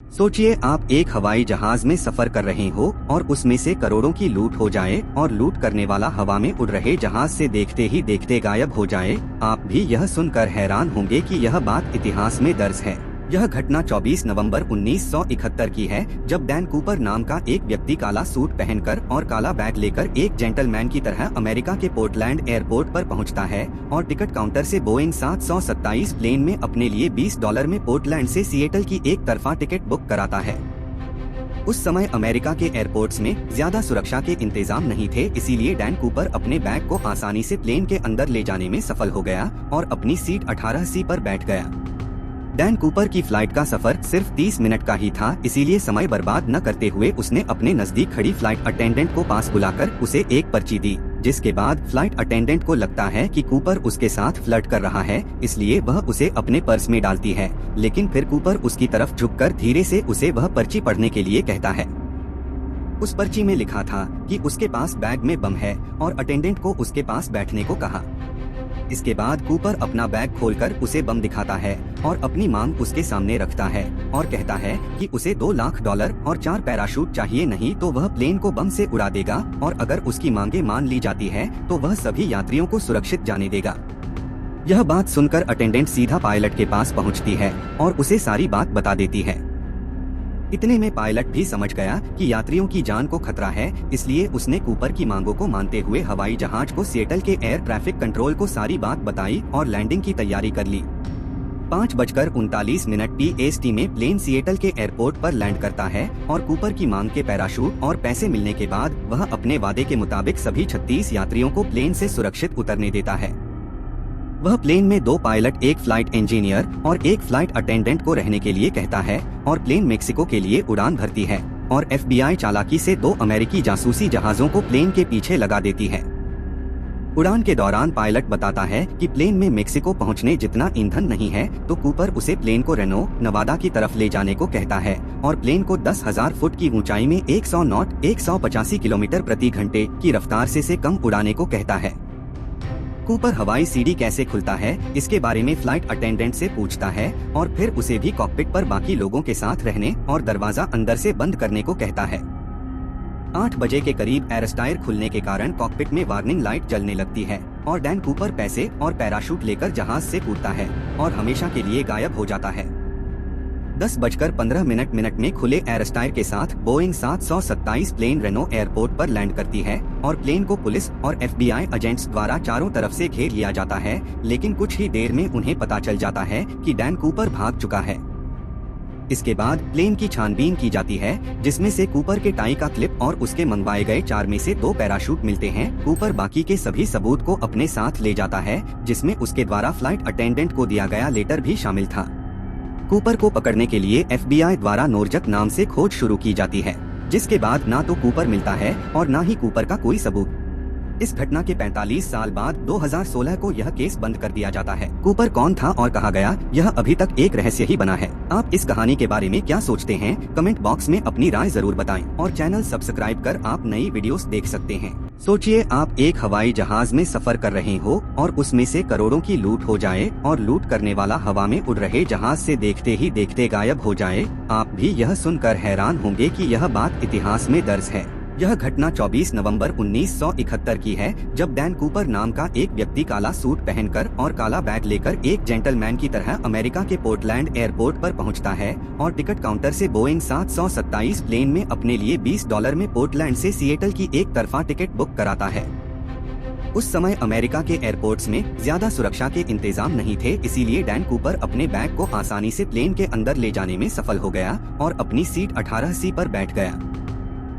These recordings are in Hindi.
सोचिए आप एक हवाई जहाज में सफर कर रहे हो और उसमें से करोड़ों की लूट हो जाए और लूट करने वाला हवा में उड़ रहे जहाज से देखते ही देखते गायब हो जाए। आप भी यह सुनकर हैरान होंगे कि यह बात इतिहास में दर्ज है। यह घटना 24 नवंबर 1971 की है, जब डैन कूपर नाम का एक व्यक्ति काला सूट पहनकर और काला बैग लेकर एक जेंटलमैन की तरह अमेरिका के पोर्टलैंड एयरपोर्ट पर पहुंचता है और टिकट काउंटर से बोइंग 727 प्लेन में अपने लिए $20 में पोर्टलैंड से सिएटल की एक तरफा टिकट बुक कराता है। उस समय अमेरिका के एयरपोर्ट्स में ज्यादा सुरक्षा के इंतजाम नहीं थे, इसीलिए डैन कूपर अपने बैग को आसानी से प्लेन के अंदर ले जाने में सफल हो गया और अपनी सीट 18C पर बैठ गया। डैन कूपर की फ्लाइट का सफर सिर्फ 30 मिनट का ही था, इसीलिए समय बर्बाद न करते हुए उसने अपने नजदीक खड़ी फ्लाइट अटेंडेंट को पास बुलाकर उसे एक पर्ची दी, जिसके बाद फ्लाइट अटेंडेंट को लगता है कि कूपर उसके साथ फ्लर्ट कर रहा है, इसलिए वह उसे अपने पर्स में डालती है। लेकिन फिर कूपर उसकी तरफ झुककर धीरे से उसे वह पर्ची पढ़ने के लिए कहता है। उस पर्ची में लिखा था कि उसके पास बैग में बम है और अटेंडेंट को उसके पास बैठने को कहा। इसके बाद कूपर अपना बैग खोलकर उसे बम दिखाता है और अपनी मांग उसके सामने रखता है और कहता है कि उसे $2 लाख और 4 पैराशूट चाहिए, नहीं तो वह प्लेन को बम से उड़ा देगा, और अगर उसकी मांगे मान ली जाती है तो वह सभी यात्रियों को सुरक्षित जाने देगा। यह बात सुनकर अटेंडेंट सीधा पायलट के पास पहुंचती है और उसे सारी बात बता देती है। इतने में पायलट भी समझ गया कि यात्रियों की जान को खतरा है, इसलिए उसने कूपर की मांगों को मानते हुए हवाई जहाज को सिएटल के एयर ट्रैफिक कंट्रोल को सारी बात बताई और लैंडिंग की तैयारी कर ली। 5:39 PST में प्लेन सिएटल के एयरपोर्ट पर लैंड करता है और कूपर की मांग के पैराशूट और पैसे मिलने के बाद वह अपने वादे के मुताबिक सभी 36 यात्रियों को प्लेन से सुरक्षित उतरने देता है। वह प्लेन में 2 पायलट, एक फ्लाइट इंजीनियर और एक फ्लाइट अटेंडेंट को रहने के लिए कहता है और प्लेन मेक्सिको के लिए उड़ान भरती है और FBI चालाकी से 2 अमेरिकी जासूसी जहाजों को प्लेन के पीछे लगा देती है। उड़ान के दौरान पायलट बताता है कि प्लेन में मेक्सिको पहुंचने जितना ईंधन नहीं है, तो कूपर उसे प्लेन को रेनो, नवादा की तरफ ले जाने को कहता है और प्लेन को 10,000 फुट की ऊंचाई में 100 नॉट 185 किलोमीटर प्रति घंटे की रफ्तार से कम उड़ाने को कहता है। कूपर हवाई सीढ़ी कैसे खुलता है इसके बारे में फ्लाइट अटेंडेंट से पूछता है और फिर उसे भी कॉकपिट पर बाकी लोगों के साथ रहने और दरवाजा अंदर से बंद करने को कहता है। 8 बजे के करीब एयरस्टायर खुलने के कारण कॉकपिट में वार्निंग लाइट जलने लगती है और डैन कूपर पैसे और पैराशूट लेकर जहाज से कूदता है और हमेशा के लिए गायब हो जाता है। 10:15 में खुले एयरस्टायर के साथ बोइंग 727 प्लेन रेनो एयरपोर्ट पर लैंड करती है और प्लेन को पुलिस और FBI एजेंट्स द्वारा चारों तरफ से घेर लिया जाता है, लेकिन कुछ ही देर में उन्हें पता चल जाता है कि डैन कूपर भाग चुका है। इसके बाद प्लेन की छानबीन की जाती है, जिसमें से कूपर के टाई का क्लिप और उसके मंगवाए गए 4 में से 2 पैराशूट मिलते हैं। कूपर बाकी के सभी सबूत को अपने साथ ले जाता है, जिसमें उसके द्वारा फ्लाइट अटेंडेंट को दिया गया लेटर भी शामिल था। कूपर को पकड़ने के लिए FBI द्वारा नोरजक नाम से खोज शुरू की जाती है, जिसके बाद ना तो कूपर मिलता है और ना ही कूपर का कोई सबूत। इस घटना के 45 साल बाद 2016 को यह केस बंद कर दिया जाता है। कूपर कौन था और कहाँ गया, यह अभी तक एक रहस्य ही बना है। आप इस कहानी के बारे में क्या सोचते हैं? कमेंट बॉक्स में अपनी राय जरूर बताएं और चैनल सब्सक्राइब कर आप नई वीडियोस देख सकते हैं। सोचिए आप एक हवाई जहाज में सफर कर रहे हो और उसमें से करोड़ों की लूट हो जाए और लूट करने वाला हवा में उड़ रहे जहाज से देखते ही देखते गायब हो जाए। आप भी यह सुनकर हैरान होंगे कि यह बात इतिहास में दर्ज है। यह घटना 24 नवंबर 1971 की है, जब डैन कूपर नाम का एक व्यक्ति काला सूट पहनकर और काला बैग लेकर एक जेंटलमैन की तरह अमेरिका के पोर्टलैंड एयरपोर्ट पर पहुंचता है और टिकट काउंटर से बोइंग 727 प्लेन में अपने लिए $20 में पोर्टलैंड से सिएटल की एक तरफा टिकट बुक कराता है। उस समय अमेरिका के एयरपोर्ट्स में ज्यादा सुरक्षा के इंतजाम नहीं थे, इसीलिए डैन कूपर अपने बैग को आसानी से प्लेन के अंदर ले जाने में सफल हो गया और अपनी सीट 18C पर बैठ गया।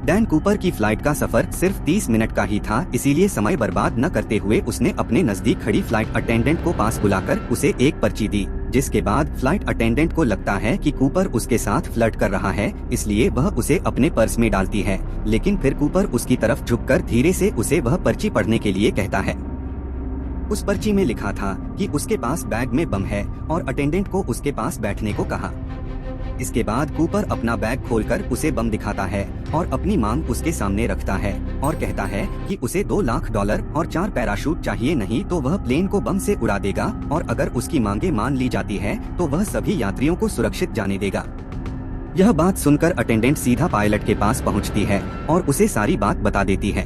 डैन कूपर की फ्लाइट का सफर सिर्फ 30 मिनट का ही था, इसीलिए समय बर्बाद न करते हुए उसने अपने नजदीक खड़ी फ्लाइट अटेंडेंट को पास बुलाकर उसे एक पर्ची दी, जिसके बाद फ्लाइट अटेंडेंट को लगता है कि कूपर उसके साथ फ्लर्ट कर रहा है, इसलिए वह उसे अपने पर्स में डालती है। लेकिन फिर कूपर उसकी तरफ झुककर धीरे से उसे वह पर्ची पढ़ने के लिए कहता है। उस पर्ची में लिखा था कि उसके पास बैग में बम है और अटेंडेंट को उसके पास बैठने को कहा। इसके बाद कूपर अपना बैग खोलकर उसे बम दिखाता है और अपनी मांग उसके सामने रखता है और कहता है कि उसे $2 लाख और 4 पैराशूट चाहिए, नहीं तो वह प्लेन को बम से उड़ा देगा, और अगर उसकी मांगे मान ली जाती है तो वह सभी यात्रियों को सुरक्षित जाने देगा। यह बात सुनकर अटेंडेंट सीधा पायलट के पास पहुंचती है और उसे सारी बात बता देती है।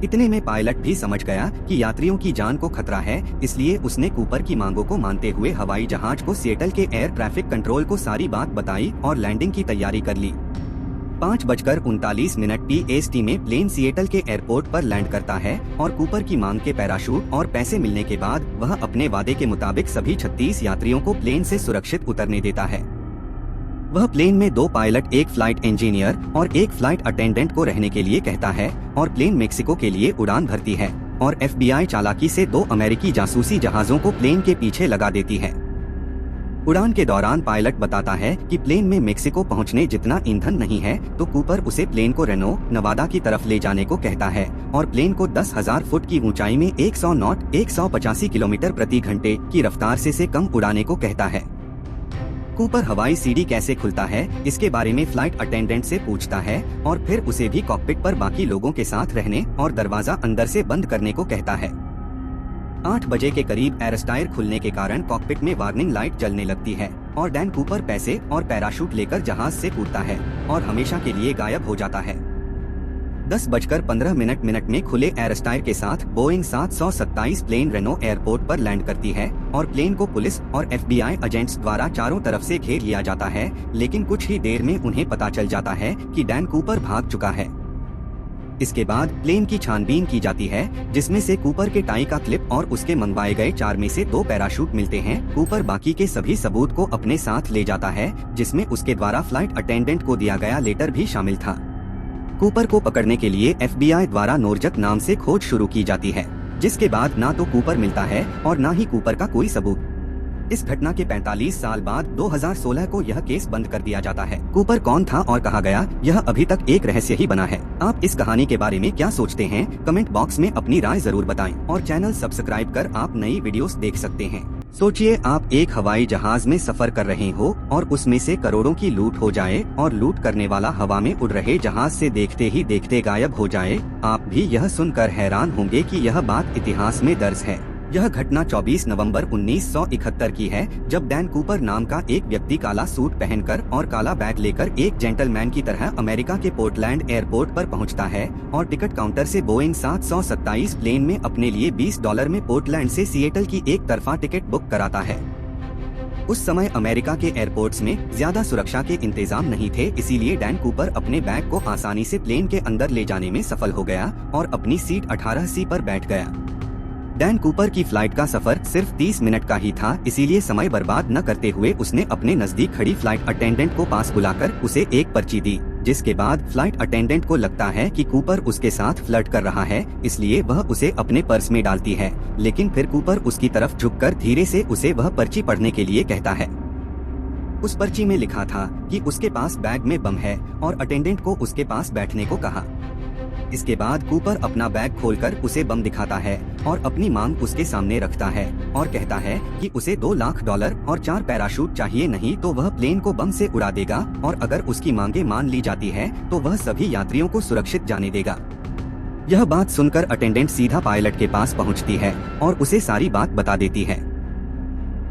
इतने में पायलट भी समझ गया कि यात्रियों की जान को खतरा है, इसलिए उसने कूपर की मांगों को मानते हुए हवाई जहाज को सिएटल के एयर ट्रैफिक कंट्रोल को सारी बात बताई और लैंडिंग की तैयारी कर ली। 5:39 PST में प्लेन सिएटल के एयरपोर्ट पर लैंड करता है और कूपर की मांग के पैराशूट और पैसे मिलने के बाद वह अपने वादे के मुताबिक सभी 36 यात्रियों को प्लेन से सुरक्षित उतरने देता है। वह प्लेन में 2 पायलट, एक फ्लाइट इंजीनियर और एक फ्लाइट अटेंडेंट को रहने के लिए कहता है और प्लेन मेक्सिको के लिए उड़ान भरती है और FBI चालाकी से 2 अमेरिकी जासूसी जहाजों को प्लेन के पीछे लगा देती है। उड़ान के दौरान पायलट बताता है कि प्लेन में मेक्सिको पहुंचने जितना ईंधन नहीं है, तो कूपर उसे प्लेन को रेनो, नवादा की तरफ ले जाने को कहता है और प्लेन को 10,000 फुट की ऊंचाई में 100 नॉट 185 किलोमीटर प्रति घंटे की रफ्तार से कम उड़ाने को कहता है। कूपर हवाई सीढ़ी कैसे खुलता है इसके बारे में फ्लाइट अटेंडेंट से पूछता है और फिर उसे भी कॉकपिट पर बाकी लोगों के साथ रहने और दरवाजा अंदर से बंद करने को कहता है। 8 बजे के करीब एयरस्टायर खुलने के कारण कॉकपिट में वार्निंग लाइट जलने लगती है और डैन कूपर पैसे और पैराशूट लेकर जहाज से कूदता है और हमेशा के लिए गायब हो जाता है। 10:15 में खुले एयरस्टायर के साथ बोइंग 727 प्लेन रेनो एयरपोर्ट पर लैंड करती है और प्लेन को पुलिस और FBI एजेंट्स द्वारा चारों तरफ से घेर लिया जाता है, लेकिन कुछ ही देर में उन्हें पता चल जाता है कि डैन कूपर भाग चुका है। इसके बाद प्लेन की छानबीन की जाती है, जिसमें से कूपर के टाई का क्लिप और उसके मंगवाए गए 4 में से 2 पैराशूट मिलते हैं। कूपर बाकी के सभी सबूत को अपने साथ ले जाता है, जिसमें उसके द्वारा फ्लाइट अटेंडेंट को दिया गया लेटर भी शामिल था। कूपर को पकड़ने के लिए FBI द्वारा नोरजक नाम से खोज शुरू की जाती है, जिसके बाद ना तो कूपर मिलता है और ना ही कूपर का कोई सबूत। इस घटना के 45 साल बाद 2016 को यह केस बंद कर दिया जाता है। कूपर कौन था और कहाँ गया, यह अभी तक एक रहस्य ही बना है। आप इस कहानी के बारे में क्या सोचते हैं? कमेंट बॉक्स में अपनी राय जरूर बताएं और चैनल सब्सक्राइब कर आप नई वीडियोस देख सकते हैं। सोचिए आप एक हवाई जहाज में सफर कर रहे हो और उसमें से करोड़ों की लूट हो जाए और लूट करने वाला हवा में उड़ रहे जहाज से देखते ही देखते गायब हो जाए। आप भी यह सुनकर हैरान होंगे कि यह बात इतिहास में दर्ज है। यह घटना 24 नवंबर 1971 की है, जब डैन कूपर नाम का एक व्यक्ति काला सूट पहनकर और काला बैग लेकर एक जेंटलमैन की तरह अमेरिका के पोर्टलैंड एयरपोर्ट पर पहुंचता है और टिकट काउंटर से बोइंग 727 प्लेन में अपने लिए $20 में पोर्टलैंड से सिएटल की एक तरफा टिकट बुक कराता है। उस समय अमेरिका के एयरपोर्ट्स में ज्यादा सुरक्षा के इंतजाम नहीं थे, इसीलिए डैन कूपर अपने बैग को आसानी से प्लेन के अंदर ले जाने में सफल हो गया और अपनी सीट 18C पर बैठ गया। डैन कूपर की फ्लाइट का सफर सिर्फ 30 मिनट का ही था, इसीलिए समय बर्बाद न करते हुए उसने अपने नजदीक खड़ी फ्लाइट अटेंडेंट को पास बुलाकर उसे एक पर्ची दी, जिसके बाद फ्लाइट अटेंडेंट को लगता है कि कूपर उसके साथ फ्लर्ट कर रहा है, इसलिए वह उसे अपने पर्स में डालती है। लेकिन फिर कूपर उसकी तरफ झुककर धीरे से उसे वह पर्ची पढ़ने के लिए कहता है। उस पर्ची में लिखा था कि उसके पास बैग में बम है और अटेंडेंट को उसके पास बैठने को कहा। इसके बाद कूपर अपना बैग खोलकर उसे बम दिखाता है और अपनी मांग उसके सामने रखता है और कहता है कि उसे $2 लाख और 4 पैराशूट चाहिए, नहीं तो वह प्लेन को बम से उड़ा देगा और अगर उसकी मांगे मान ली जाती है तो वह सभी यात्रियों को सुरक्षित जाने देगा। यह बात सुनकर अटेंडेंट सीधा पायलट के पास पहुंचती है और उसे सारी बात बता देती है।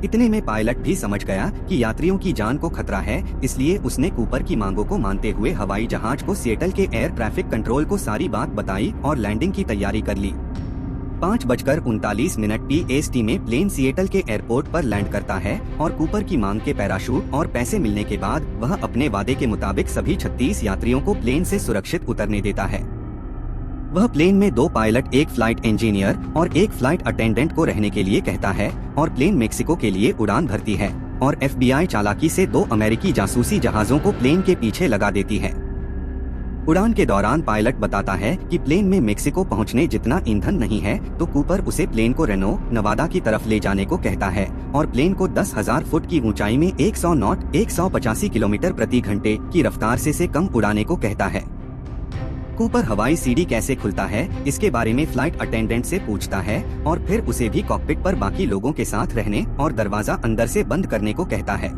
इतने में पायलट भी समझ गया कि यात्रियों की जान को खतरा है, इसलिए उसने कूपर की मांगों को मानते हुए हवाई जहाज को सिएटल के एयर ट्रैफिक कंट्रोल को सारी बात बताई और लैंडिंग की तैयारी कर ली। 5:39 PST में प्लेन सिएटल के एयरपोर्ट पर लैंड करता है और कूपर की मांग के पैराशूट और पैसे मिलने के बाद वह अपने वादे के मुताबिक सभी 36 यात्रियों को प्लेन से सुरक्षित उतरने देता है। वह प्लेन में 2 पायलट, एक फ्लाइट इंजीनियर और एक फ्लाइट अटेंडेंट को रहने के लिए कहता है और प्लेन मेक्सिको के लिए उड़ान भरती है और FBI चालाकी से 2 अमेरिकी जासूसी जहाजों को प्लेन के पीछे लगा देती है। उड़ान के दौरान पायलट बताता है कि प्लेन में मेक्सिको पहुंचने जितना ईंधन नहीं है, तो कूपर उसे प्लेन को रेनो, नवादा की तरफ ले जाने को कहता है और प्लेन को 10,000 फुट की ऊंचाई में 100 नॉट 185 किलोमीटर प्रति घंटे की रफ्तार से कम उड़ाने को कहता है। कूपर हवाई सीढ़ी कैसे खुलता है इसके बारे में फ्लाइट अटेंडेंट से पूछता है और फिर उसे भी कॉकपिट पर बाकी लोगों के साथ रहने और दरवाजा अंदर से बंद करने को कहता है।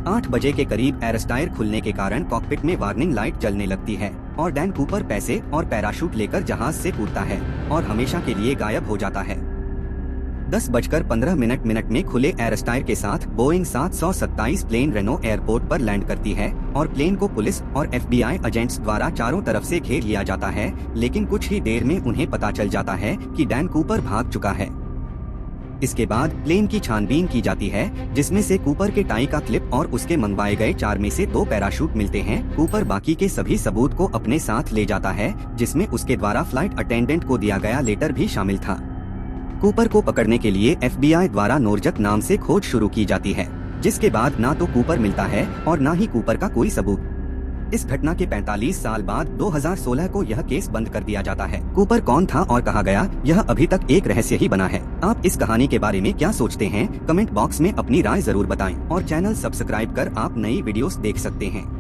8 बजे के करीब एयरस्टायर खुलने के कारण कॉकपिट में वार्निंग लाइट जलने लगती है और डैन कूपर पैसे और पैराशूट लेकर जहाज से कूदता है और हमेशा के लिए गायब हो जाता है। 10:15 में खुले एयरस्टायर के साथ बोइंग 727 प्लेन रेनो एयरपोर्ट पर लैंड करती है और प्लेन को पुलिस और FBI एजेंट्स द्वारा चारों तरफ से घेर लिया जाता है, लेकिन कुछ ही देर में उन्हें पता चल जाता है कि डैन कूपर भाग चुका है। इसके बाद प्लेन की छानबीन की जाती है, जिसमें से कूपर के टाई का क्लिप और उसके मंगवाए गए 4 में से 2 पैराशूट मिलते हैं। कूपर बाकी के सभी सबूत को अपने साथ ले जाता है, जिसमें उसके द्वारा फ्लाइट अटेंडेंट को दिया गया लेटर भी शामिल था। कूपर को पकड़ने के लिए FBI द्वारा नोरजक नाम से खोज शुरू की जाती है, जिसके बाद ना तो कूपर मिलता है और ना ही कूपर का कोई सबूत। इस घटना के 45 साल बाद 2016 को यह केस बंद कर दिया जाता है। कूपर कौन था और कहाँ गया, यह अभी तक एक रहस्य ही बना है। आप इस कहानी के बारे में क्या सोचते हैं? कमेंट बॉक्स में अपनी राय जरूर बताएं और चैनल सब्सक्राइब कर आप नई वीडियोस देख सकते हैं।